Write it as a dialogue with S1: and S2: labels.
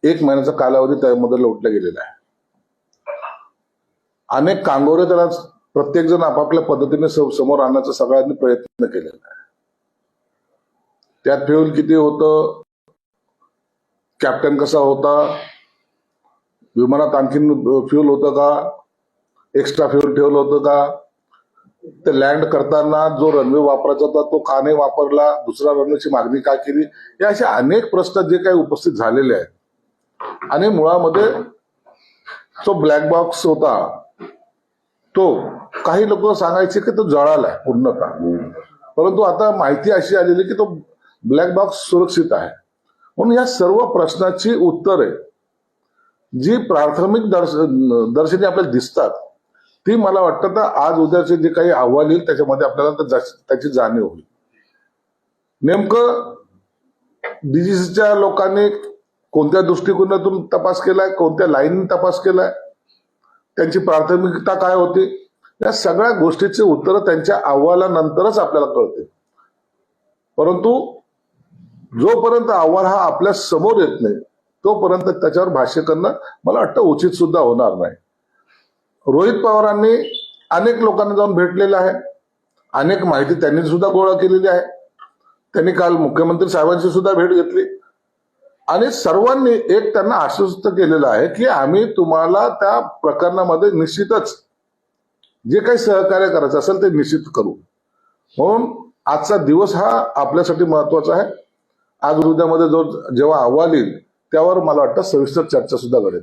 S1: 1 महिन्याचा कालावधी त्यामध्ये लोटला गेलेला आहे. अनेक कांगोरे त्याला प्रत्येक जण आपापल्या पद्धतीने समोर आणण्याचा सगळ्यांनी प्रयत्न केलेला आहे. त्यात फ्युल किती होतं, कॅप्टन कसा होता, विमानात आणखीन फ्युल होतं का, एक्स्ट्रा फ्युल ठेवलं होतं का, ते लँड करताना जो रनवे वापरायचा होता तो का नाही वापरला, दुसऱ्या रनवेची मागणी का केली, या असे अनेक प्रश्न जे काही उपस्थित झालेले आहेत. आणि मुळामध्ये तो ब्लॅक बॉक्स होता, तो काही लोक सांगायचे की तो जळालाय पूर्णतः, परंतु आता माहिती अशी आलेली की तो ब्लॅक बॉक्स सुरक्षित आहे. म्हणून या सर्व प्रश्नाची उत्तरे जी प्राथमिक दर्शनी आपल्याला दिसतात ती मला वाटतं तर आज उद्याचे जे काही अहवाल येईल त्याच्यामध्ये आपल्याला त्याची जाणीव होईल. नेमकं डीजीसीच्या लोकांनी कोणत्या दृष्टिकोनातून तपास केलाय, कोणत्या लाईन तपास केलाय, त्यांची प्राथमिकता काय होती, या सगळ्या गोष्टीचे उत्तर त्यांच्या अहवालानंतरच आपल्याला कळते. परंतु जोपर्यंत अहवाल हा आपल्या समोर येत नाही तोपर्यंत त्याच्यावर भाष्य करणं मला वाटतं उचित सुद्धा होणार नाही. रोहित पवारांनी अनेक लोकांना जाऊन भेटलेलं आहे, अनेक माहिती त्यांनी सुद्धा गोळा केलेली आहे. त्यांनी काल मुख्यमंत्री साहेबांची सुद्धा भेट घेतली आणि सर्वांनी एक त्यांना आश्वस्त केलेलं आहे की आम्ही तुम्हाला त्या प्रकरणामध्ये निश्चितच जे काही सहकार्य करायचं असेल ते निश्चित करू. म्हणून आजचा दिवस हा आपल्यासाठी महत्वाचा आहे. आज उद्यामध्ये जेव्हा अहवाल येईल त्यावर मला वाटतं सविस्तर चर्चा सुद्धा घडेल.